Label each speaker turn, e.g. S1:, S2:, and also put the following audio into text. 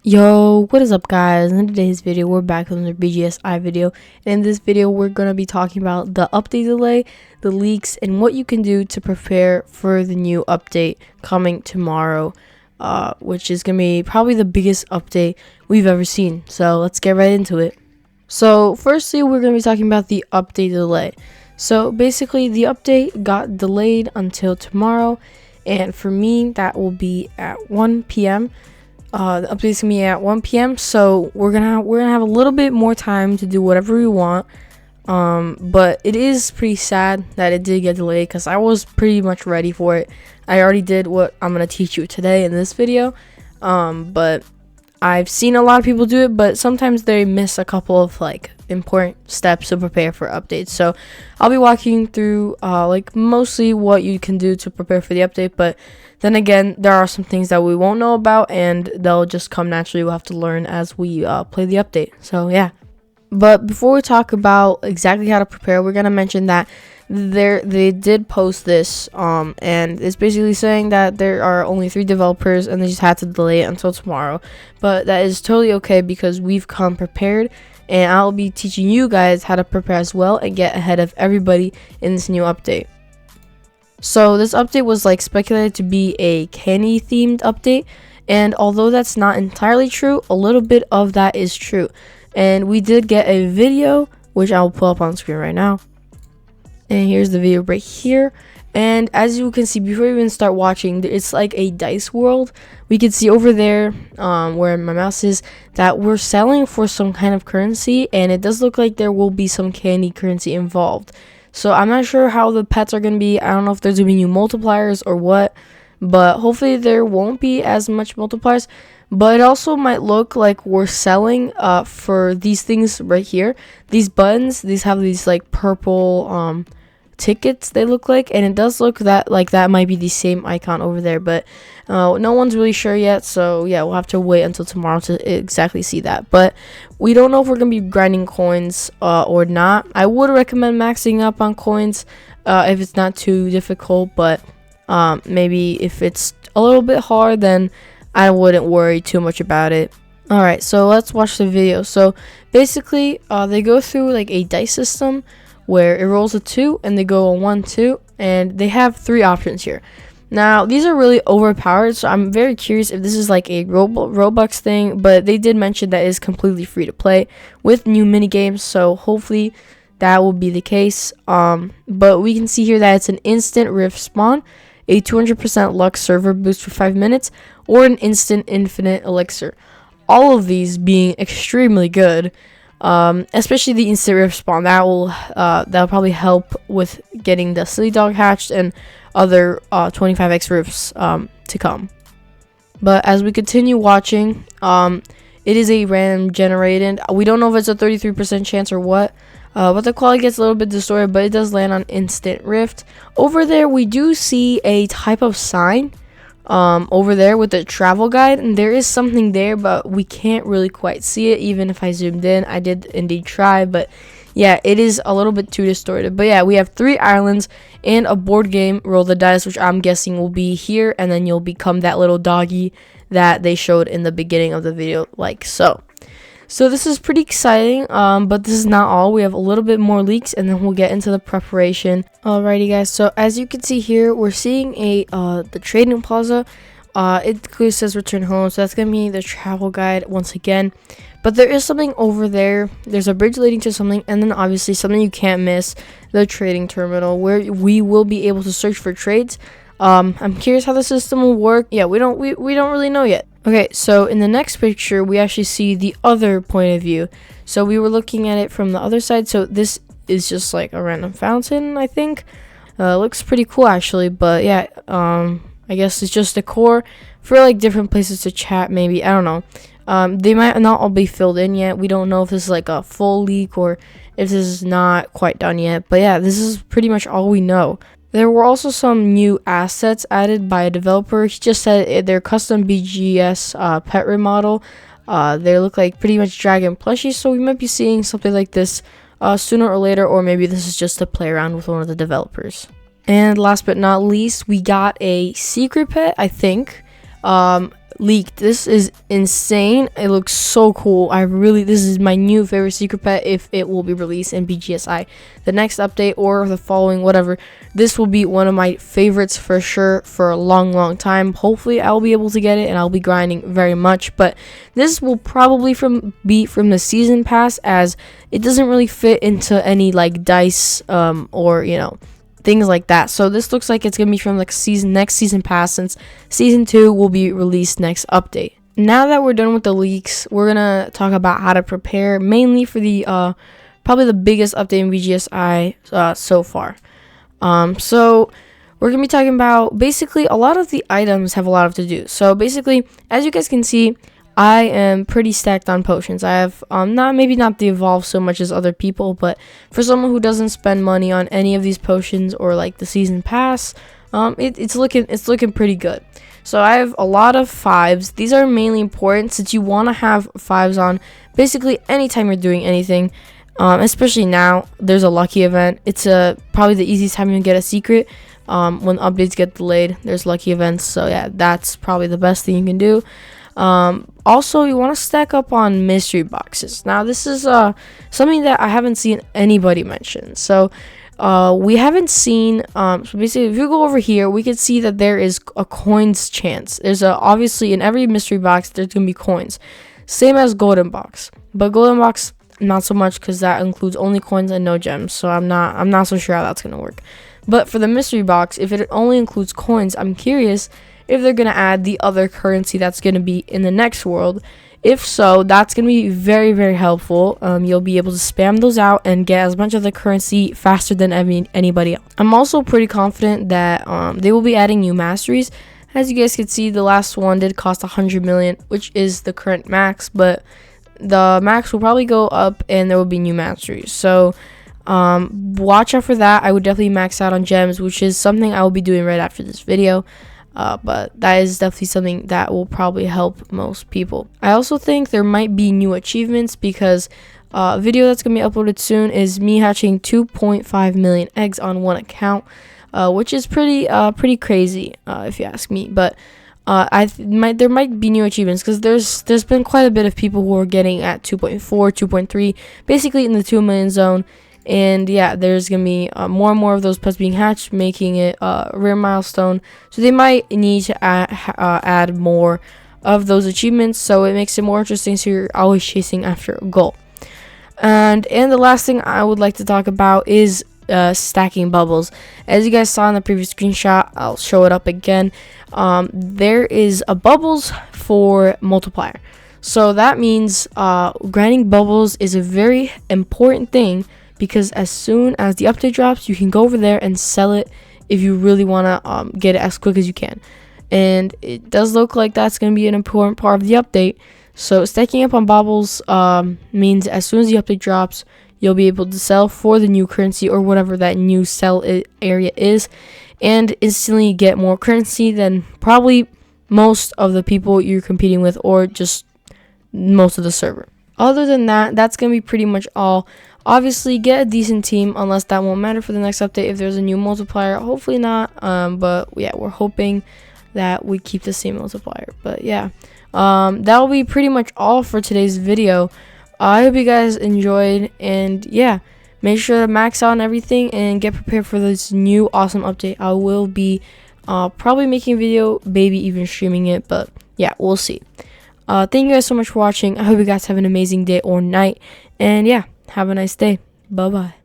S1: Yo, what is up guys? In today's video we're back with another Bgsi video, and in this video we're going to be talking about the update delay, the leaks, and what you can do to prepare for the new update coming tomorrow, which is going to be probably the biggest update we've ever seen. So let's get right into it. So firstly, we're going to be talking about the update delay. So basically the update got delayed until tomorrow, and for me that will be at 1 p.m. The update's gonna be at 1 p.m. So we're gonna have a little bit more time to do whatever we want. But it is pretty sad that it did get delayed because I was pretty much ready for it. I already did what I'm gonna teach you today in this video. But I've seen a lot of people do it, but sometimes they miss a couple of like important steps to prepare for updates. So I'll be walking through like mostly what you can do to prepare for the update, but then again there are some things that we won't know about and they'll just come naturally. We'll have to learn as we play the update. So yeah, but before we talk about exactly how to prepare, we're gonna mention that they did post this and it's basically saying that there are only 3 developers and they just had to delay it until tomorrow, but that is totally okay because we've come prepared, and I'll be teaching you guys how to prepare as well and get ahead of everybody in this new update. So this update was like speculated to be a candy themed update, and although that's not entirely true, a little bit of that is true. And we did get a video which I'll pull up on screen right now. And here's the video right here. And as you can see, before we even start watching, it's like a dice world. We can see over there where my mouse is that we're selling for some kind of currency, and it does look like there will be some candy currency involved. So I'm not sure how the pets are going to be. I don't know if there's going to be new multipliers or what, but hopefully there won't be as much multipliers. But it also might look like we're selling for these things right here. These buttons, these have these like purple tickets, they look like, and it does look that might be the same icon over there, but no one's really sure yet. So yeah, we'll have to wait until tomorrow to exactly see that. But we don't know if we're gonna be grinding coins or not. I would recommend maxing up on coins if it's not too difficult, but maybe if it's a little bit hard, then I wouldn't worry too much about it. Alright, so let's watch the video. So basically they go through like a dice system where it rolls a 2 and they go a 1, 2, and they have 3 options here. Now these are really overpowered, so I'm very curious if this is like a Robux thing, but they did mention that it is completely free to play with new mini games, so hopefully that will be the case. But we can see here that it's an instant rift spawn, a 200% luck server boost for 5 minutes, or an instant infinite elixir. All of these being extremely good. Especially the instant rift spawn, that'll probably help with getting the silly dog hatched and other 25x rifts to come. But as we continue watching, it is a random generated. We don't know if it's a 33% chance or what, but the quality gets a little bit distorted, but it does land on instant rift. Over there we do see a type of sign over there with the travel guide, and there is something there, but we can't really quite see it. Even if I zoomed in, I did indeed try, but yeah, it is a little bit too distorted. But yeah, we have 3 islands and a board game, roll the dice, which I'm guessing will be here, and then you'll become that little doggy that they showed in the beginning of the video, like so. So this is pretty exciting, but this is not all. We have a little bit more leaks, and then we'll get into the preparation. Alrighty guys, so as you can see here, we're seeing the trading plaza. It clearly says return home, so that's gonna be the travel guide once again. But there is something over there. There's a bridge leading to something, and then obviously something you can't miss, the trading terminal, where we will be able to search for trades. I'm curious how the system will work. Yeah, we don't really know yet. Okay, so in the next picture, we actually see the other point of view. So we were looking at it from the other side. So this is just like a random fountain, I think. Looks pretty cool actually, but yeah, I guess it's just decor for like different places to chat, maybe. I don't know. They might not all be filled in yet. We don't know if this is like a full leak or if this is not quite done yet. But yeah, this is pretty much all we know. There were also some new assets added by a developer. He just said they're custom BGS pet remodel. They look like pretty much dragon plushies, so we might be seeing something like this sooner or later, or maybe this is just to play around with one of the And last but not least, we got a secret pet, I think. leaked. This is insane. It looks so cool. This is my new favorite secret pet if it will be released in Bgsi. The next update or the following, whatever. This will be one of my favorites for sure for a long time. Hopefully I'll be able to get it and I'll be grinding very much, but this will probably be from the season pass, as it doesn't really fit into any like dice or things like that. So this looks like it's gonna be from like next season pass, since season 2 will be released next update. Now that we're done with the leaks, we're gonna talk about how to prepare mainly for the probably the biggest update in Bgsi so far. So we're gonna be talking about basically a lot of the items have a lot to do. So basically, as you guys can see, I am pretty stacked on potions. I have maybe not the evolve so much as other people, but for someone who doesn't spend money on any of these potions or like the season pass, it's looking pretty good. So I have a lot of 5s. These are mainly important since you want to have 5s on basically anytime you're doing anything. Especially now there's a lucky event. It's probably the easiest time you can get a secret. When updates get delayed, there's lucky events. So yeah, that's probably the best thing you can do. Also, you want to stack up on mystery boxes. Now this is something that I haven't seen anybody mention. So we haven't seen so basically, if you go over here, we can see that there is a coins chance. There's obviously in every mystery box there's gonna be coins, same as golden box, but golden box not so much because that includes only coins and no gems. So I'm not so sure how that's gonna work. But for the mystery box, if it only includes coins, I'm curious if they're going to add the other currency that's going to be in the next world. If so, that's going to be very helpful. You'll be able to spam those out and get as much of the currency faster than anybody else. I'm also pretty confident that they will be adding new masteries. As you guys can see, the last one did cost 100 million, which is the current max, but the max will probably go up and there will be new masteries. So watch out for that. I would definitely max out on gems, which is something I will be doing right after this video. But that is definitely something that will probably help most people. I also think there might be new achievements, because a video that's going to be uploaded soon is me hatching 2.5 million eggs on one account, which is pretty crazy if you ask me. But there might be new achievements, because there's been quite a bit of people who are getting at 2.4, 2.3, basically in the 2 million zone. And yeah, there's gonna be more and more of those pets being hatched, making it a rare milestone. So they might need to add more of those achievements, so it makes it more interesting, so you're always chasing after a goal. And the last thing I would like to talk about is stacking bubbles. As you guys saw in the previous screenshot, I'll show it up again. There is a bubbles for multiplier. So that means grinding bubbles is a very important thing, because as soon as the update drops, you can go over there and sell it if you really want to get it as quick as you can. And it does look like that's going to be an important part of the update. So stacking up on baubles means as soon as the update drops, you'll be able to sell for the new currency or whatever that new sell area is, and instantly get more currency than probably most of the people you're competing with, or just most of the server. Other than that, that's going to be pretty much all. Obviously, get a decent team, unless that won't matter for the next update if there's a new multiplier. Hopefully not, but yeah, we're hoping that we keep the same multiplier. But yeah, that'll be pretty much all for today's video. I hope you guys enjoyed, and yeah, make sure to max out on everything and get prepared for this new awesome update. I will be probably making a video, maybe even streaming it, but yeah, we'll see. Thank you guys so much for watching. I hope you guys have an amazing day or night, and yeah, have a nice day. Bye bye.